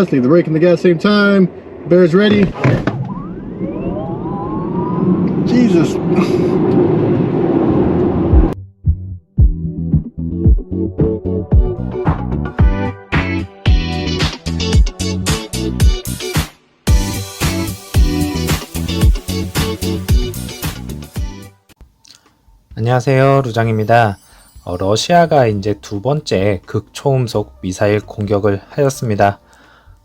gas, leave the brake and the gas same time. Bears ready. Jesus. 안녕하세요, 루장입니다. 러시아가 이제 두 번째 극초음속 미사일 공격을 하였습니다.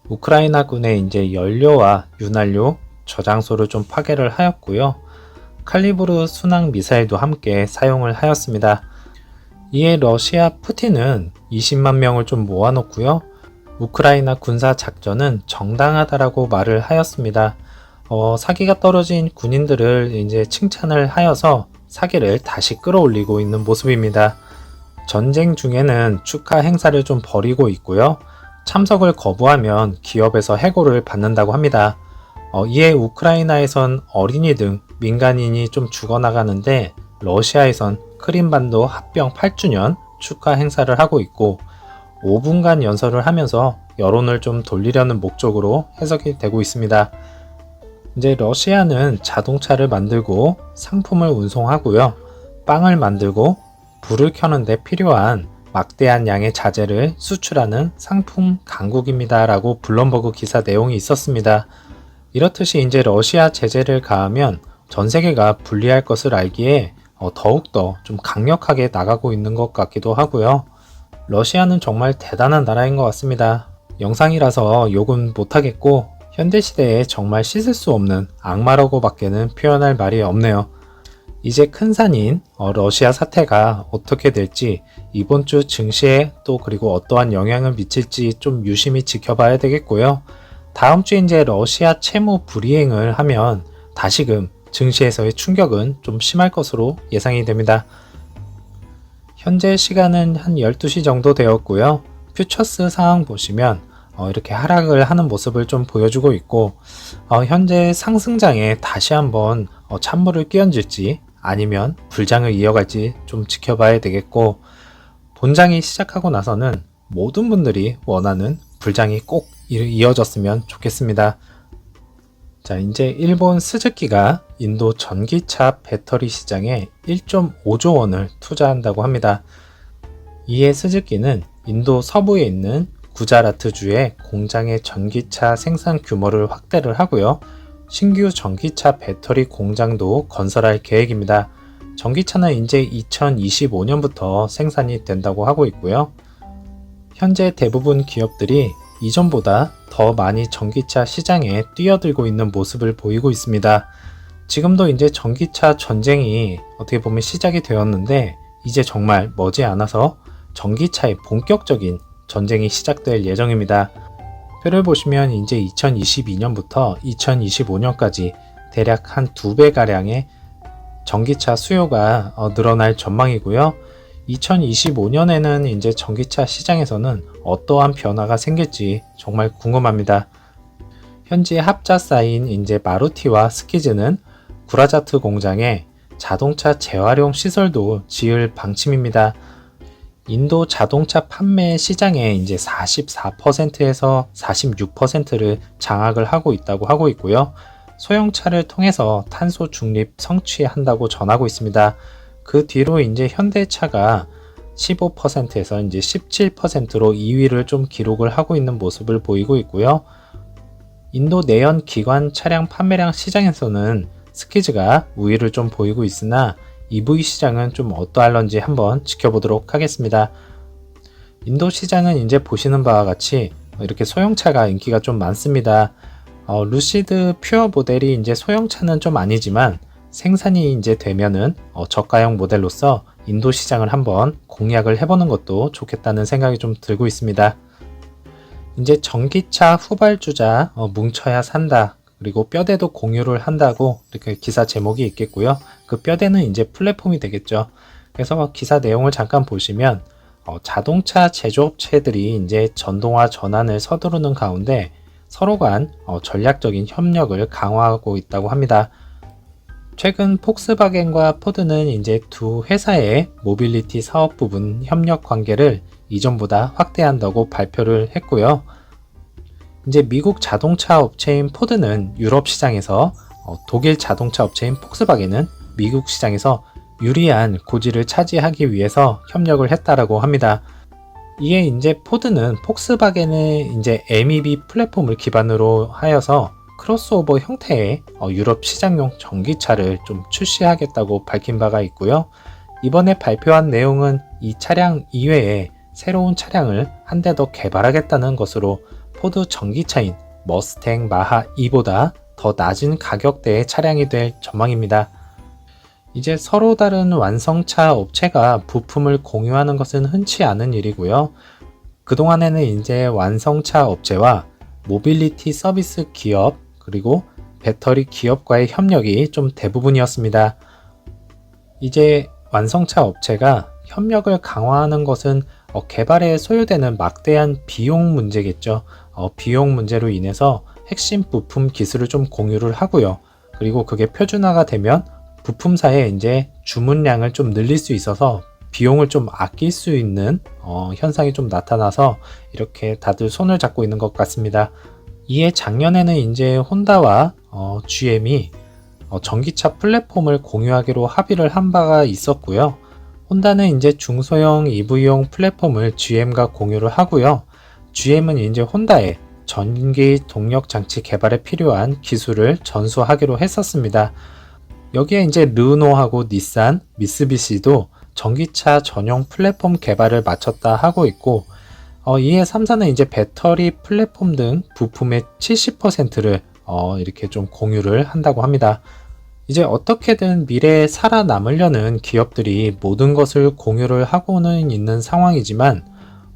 우크라이나군의 이제 연료와 윤활유 저장소를 좀 파괴를 하였고요. 칼리브르 순항 미사일도 함께 사용을 하였습니다. 이에 러시아 푸틴은 20만 명을 좀 모아놓고요. 우크라이나 군사 작전은 정당하다라고 말을 하였습니다. 사기가 떨어진 군인들을 이제 칭찬을 하여서 사기를 다시 끌어올리고 있는 모습입니다. 전쟁 중에는 축하 행사를 좀 벌이고 있고요. 참석을 거부하면 기업에서 해고를 받는다고 합니다. 이에 우크라이나에선 어린이 등 민간인이 좀 죽어나가는데 러시아에선 크림반도 합병 8주년 축하 행사를 하고 있고 5분간 연설을 하면서 여론을 좀 돌리려는 목적으로 해석이 되고 있습니다. 이제 러시아는 자동차를 만들고 상품을 운송하고요. 빵을 만들고 불을 켜는데 필요한 막대한 양의 자재를 수출하는 상품 강국입니다. 라고 블룸버그 기사 내용이 있었습니다. 이렇듯이 이제 러시아 제재를 가하면 전 세계가 불리할 것을 알기에 더욱더 좀 강력하게 나가고 있는 것 같기도 하고요. 러시아는 정말 대단한 나라인 것 같습니다. 영상이라서 욕은 못하겠고 현대시대에 정말 씻을 수 없는 악마라고 밖에는 표현할 말이 없네요. 이제 큰 산인 러시아 사태가 어떻게 될지 이번 주 증시에 또 그리고 어떠한 영향을 미칠지 좀 유심히 지켜봐야 되겠고요. 다음 주에 이제 러시아 채무 불이행을 하면 다시금 증시에서의 충격은 좀 심할 것으로 예상이 됩니다. 현재 시간은 한 12시 정도 되었고요. 퓨처스 상황 보시면 이렇게 하락을 하는 모습을 좀 보여주고 있고 현재 상승장에 다시 한번 찬물을 끼얹을지 아니면 불장을 이어갈지 좀 지켜봐야 되겠고 본장이 시작하고 나서는 모든 분들이 원하는 불장이 꼭 이어졌으면 좋겠습니다. 자, 이제 일본 스즈키가 인도 전기차 배터리 시장에 1.5조 원을 투자한다고 합니다. 이에 스즈키는 인도 서부에 있는 구자라트주의 공장의 전기차 생산 규모를 확대를 하고요. 신규 전기차 배터리 공장도 건설할 계획입니다. 전기차는 이제 2025년부터 생산이 된다고 하고 있고요. 현재 대부분 기업들이 이전보다 더 많이 전기차 시장에 뛰어들고 있는 모습을 보이고 있습니다. 지금도 이제 전기차 전쟁이 어떻게 보면 시작이 되었는데 이제 정말 머지않아서 전기차의 본격적인 전쟁이 시작될 예정입니다. 표를 보시면 이제 2022년부터 2025년까지 대략 한 2배가량의 전기차 수요가 늘어날 전망이고요. 2025년에는 이제 전기차 시장에서는 어떠한 변화가 생길지 정말 궁금합니다. 현재 합자사인 이제 마루티와 스키즈는 구라자트 공장에 자동차 재활용 시설도 지을 방침입니다. 인도 자동차 판매 시장의 이제 44%에서 46%를 장악을 하고 있다고 하고 있고요. 소형차를 통해서 탄소 중립 성취한다고 전하고 있습니다. 그 뒤로 이제 현대차가 15%에서 이제 17%로 2위를 좀 기록을 하고 있는 모습을 보이고 있고요. 인도 내연 기관 차량 판매량 시장에서는 스키즈가 우위를 좀 보이고 있으나 EV 시장은 좀 어떠할런지 한번 지켜보도록 하겠습니다. 인도 시장은 이제 보시는 바와 같이 이렇게 소형차가 인기가 좀 많습니다. 루시드 퓨어 모델이 이제 소형차는 좀 아니지만 생산이 이제 되면은 저가형 모델로서 인도 시장을 한번 공략을 해보는 것도 좋겠다는 생각이 좀 들고 있습니다. 이제 전기차 후발주자 뭉쳐야 산다. 그리고 뼈대도 공유를 한다고 이렇게 기사 제목이 있겠고요. 그 뼈대는 이제 플랫폼이 되겠죠. 그래서 기사 내용을 잠깐 보시면 자동차 제조업체들이 이제 전동화 전환을 서두르는 가운데 서로 간 전략적인 협력을 강화하고 있다고 합니다. 최근 폭스바겐과 포드는 이제 두 회사의 모빌리티 사업 부분 협력 관계를 이전보다 확대한다고 발표를 했고요. 이제 미국 자동차 업체인 포드는 유럽 시장에서, 독일 자동차 업체인 폭스바겐은 미국 시장에서 유리한 고지를 차지하기 위해서 협력을 했다라고 합니다. 이에 이제 포드는 폭스바겐의 이제 MEB 플랫폼을 기반으로 하여서 크로스오버 형태의 유럽 시장용 전기차를 좀 출시하겠다고 밝힌 바가 있고요. 이번에 발표한 내용은 이 차량 이외에 새로운 차량을 한 대 더 개발하겠다는 것으로 포드 전기차인 머스탱 마하 2보다 더 낮은 가격대의 차량이 될 전망입니다. 이제 서로 다른 완성차 업체가 부품을 공유하는 것은 흔치 않은 일이고요. 그동안에는 이제 완성차 업체와 모빌리티 서비스 기업 그리고 배터리 기업과의 협력이 좀 대부분이었습니다. 이제 완성차 업체가 협력을 강화하는 것은 개발에 소요되는 막대한 비용 문제겠죠. 비용 문제로 인해서 핵심 부품 기술을 좀 공유를 하고요. 그리고 그게 표준화가 되면 부품사의 이제 주문량을 좀 늘릴 수 있어서 비용을 좀 아낄 수 있는 현상이 좀 나타나서 이렇게 다들 손을 잡고 있는 것 같습니다. 이에 작년에는 이제 혼다와 GM이 전기차 플랫폼을 공유하기로 합의를 한 바가 있었고요. 혼다는 이제 중소형 EV용 플랫폼을 GM과 공유를 하고요. GM은 이제 혼다의 전기 동력 장치 개발에 필요한 기술을 전수하기로 했었습니다. 여기에 이제 르노하고 닛산, 미쓰비시도 전기차 전용 플랫폼 개발을 마쳤다 하고 있고, 이에 3사는 이제 배터리 플랫폼 등 부품의 70%를 이렇게 좀 공유를 한다고 합니다. 이제 어떻게든 미래에 살아남으려는 기업들이 모든 것을 공유를 하고는 있는 상황이지만,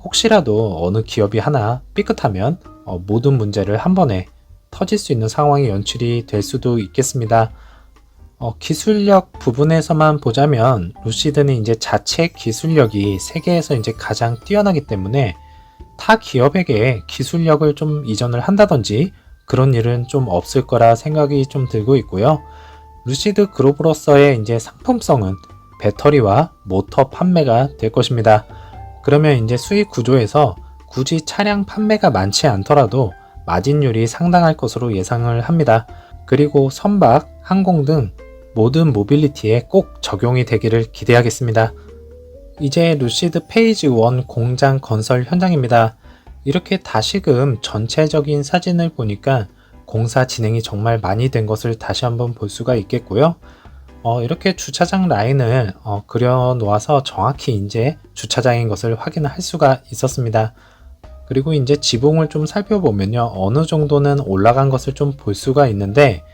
혹시라도 어느 기업이 하나 삐끗하면 모든 문제를 한 번에 터질 수 있는 상황이 연출이 될 수도 있겠습니다. 기술력 부분에서만 보자면 루시드는 이제 자체 기술력이 세계에서 이제 가장 뛰어나기 때문에 타 기업에게 기술력을 좀 이전을 한다든지 그런 일은 좀 없을 거라 생각이 좀 들고 있고요. 루시드 그룹으로서의 이제 상품성은 배터리와 모터 판매가 될 것입니다. 그러면 이제 수익 구조에서 굳이 차량 판매가 많지 않더라도 마진율이 상당할 것으로 예상을 합니다. 그리고 선박, 항공 등 모든 모빌리티에 꼭 적용이 되기를 기대하겠습니다. 이제 루시드 페이지 1 공장 건설 현장입니다. 이렇게 다시금 전체적인 사진을 보니까 공사 진행이 정말 많이 된 것을 다시 한번 볼 수가 있겠고요. 이렇게 주차장 라인을 그려 놓아서 정확히 이제 주차장인 것을 확인할 수가 있었습니다. 그리고 이제 지붕을 좀 살펴보면요, 어느 정도는 올라간 것을 좀 볼 수가 있는데,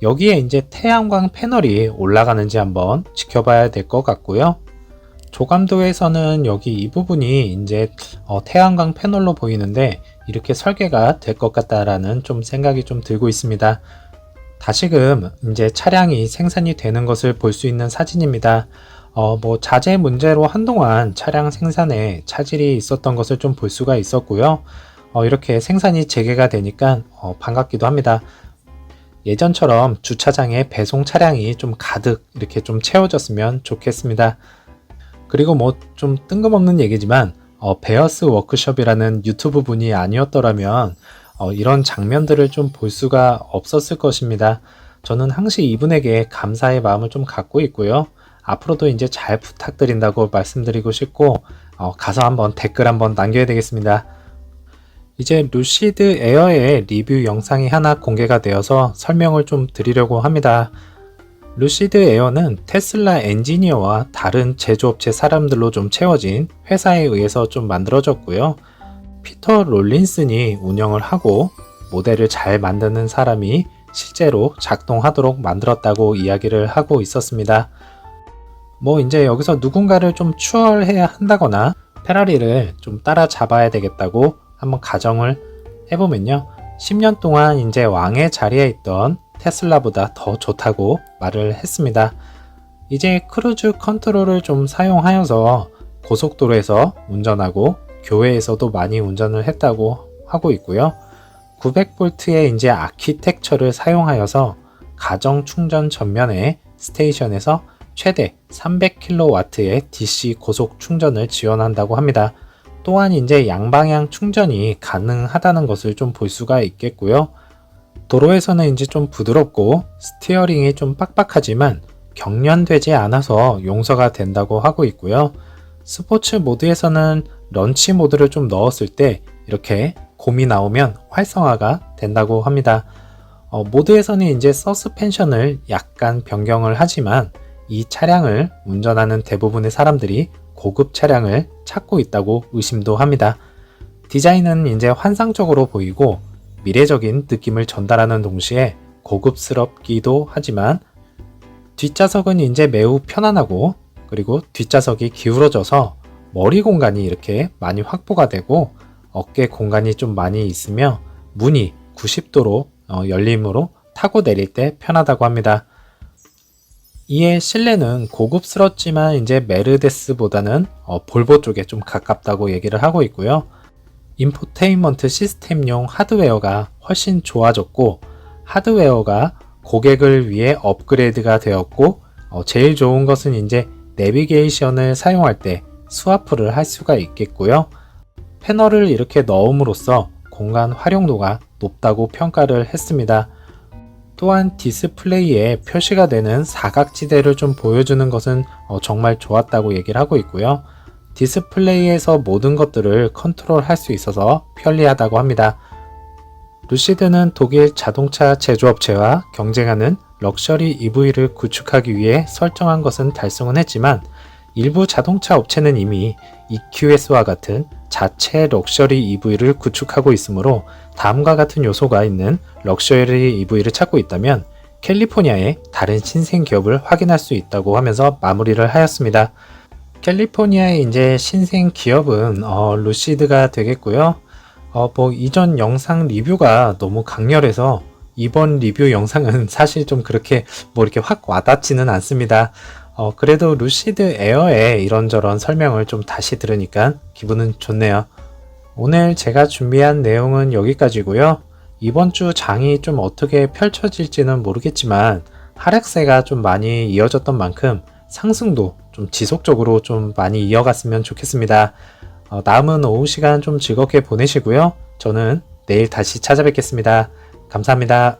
여기에 이제 태양광 패널이 올라가는지 한번 지켜봐야 될 것 같고요. 조감도에서는 여기 이 부분이 이제 태양광 패널로 보이는데 이렇게 설계가 될 것 같다라는 좀 생각이 좀 들고 있습니다. 다시금 이제 차량이 생산이 되는 것을 볼 수 있는 사진입니다. 자재 문제로 한동안 차량 생산에 차질이 있었던 것을 좀 볼 수가 있었고요. 이렇게 생산이 재개가 되니까 반갑기도 합니다. 예전처럼 주차장에 배송 차량이 좀 가득 이렇게 좀 채워졌으면 좋겠습니다. 그리고 좀 뜬금없는 얘기지만 베어스 워크숍이라는 유튜브 분이 아니었더라면 이런 장면들을 좀 볼 수가 없었을 것입니다. 저는 항시 이분에게 감사의 마음을 좀 갖고 있고요. 앞으로도 이제 잘 부탁드린다고 말씀드리고 싶고, 가서 한번 댓글 한번 남겨야 되겠습니다. 이제 루시드 에어의 리뷰 영상이 하나 공개가 되어서 설명을 좀 드리려고 합니다. 루시드 에어는 테슬라 엔지니어와 다른 제조업체 사람들로 좀 채워진 회사에 의해서 좀 만들어졌고요. 피터 롤린슨이 운영을 하고 모델을 잘 만드는 사람이 실제로 작동하도록 만들었다고 이야기를 하고 있었습니다. 이제 여기서 누군가를 좀 추월해야 한다거나 페라리를 좀 따라잡아야 되겠다고 한번 가정을 해보면요, 10년 동안 이제 왕의 자리에 있던 테슬라보다 더 좋다고 말을 했습니다. 이제 크루즈 컨트롤을 좀 사용하여서 고속도로에서 운전하고 교외에서도 많이 운전을 했다고 하고 있고요. 900V의 이제 아키텍처를 사용하여서 가정 충전 전면에 스테이션에서 최대 300kW의 DC 고속 충전을 지원한다고 합니다. 또한 이제 양방향 충전이 가능하다는 것을 좀 볼 수가 있겠고요. 도로에서는 이제 좀 부드럽고 스티어링이 좀 빡빡하지만 경련되지 않아서 용서가 된다고 하고 있고요. 스포츠 모드에서는 런치 모드를 좀 넣었을 때 이렇게 곰이 나오면 활성화가 된다고 합니다. 모드에서는 이제 서스펜션을 약간 변경을 하지만 이 차량을 운전하는 대부분의 사람들이 고급 차량을 찾고 있다고 의심도 합니다. 디자인은 이제 환상적으로 보이고 미래적인 느낌을 전달하는 동시에 고급스럽기도 하지만 뒷좌석은 이제 매우 편안하고 그리고 뒷좌석이 기울어져서 머리 공간이 이렇게 많이 확보가 되고 어깨 공간이 좀 많이 있으며 문이 90도로 열림으로 타고 내릴 때 편하다고 합니다. 이에 실내는 고급스럽지만 이제 메르데스보다는 볼보 쪽에 좀 가깝다고 얘기를 하고 있고요. 인포테인먼트 시스템용 하드웨어가 훨씬 좋아졌고 하드웨어가 고객을 위해 업그레이드가 되었고 제일 좋은 것은 이제 내비게이션을 사용할 때 스와프를 할 수가 있겠고요. 패널을 이렇게 넣음으로써 공간 활용도가 높다고 평가를 했습니다. 또한 디스플레이에 표시가 되는 사각지대를 좀 보여주는 것은 정말 좋았다고 얘기를 하고 있고요. 디스플레이에서 모든 것들을 컨트롤할 수 있어서 편리하다고 합니다. 루시드는 독일 자동차 제조업체와 경쟁하는 럭셔리 EV를 구축하기 위해 설정한 것은 달성은 했지만 일부 자동차 업체는 이미 EQS와 같은 자체 럭셔리 EV를 구축하고 있으므로 다음과 같은 요소가 있는 럭셔리 EV를 찾고 있다면 캘리포니아의 다른 신생 기업을 확인할 수 있다고 하면서 마무리를 하였습니다. 캘리포니아의 이제 신생 기업은 루시드가 되겠고요. 이전 영상 리뷰가 너무 강렬해서 이번 리뷰 영상은 사실 좀 그렇게 이렇게 확 와닿지는 않습니다. 그래도 루시드 에어의 이런저런 설명을 좀 다시 들으니까 기분은 좋네요. 오늘 제가 준비한 내용은 여기까지고요. 이번 주 장이 좀 어떻게 펼쳐질지는 모르겠지만 하락세가 좀 많이 이어졌던 만큼 상승도 좀 지속적으로 좀 많이 이어갔으면 좋겠습니다. 남은 오후 시간 좀 즐겁게 보내시고요. 저는 내일 다시 찾아뵙겠습니다. 감사합니다.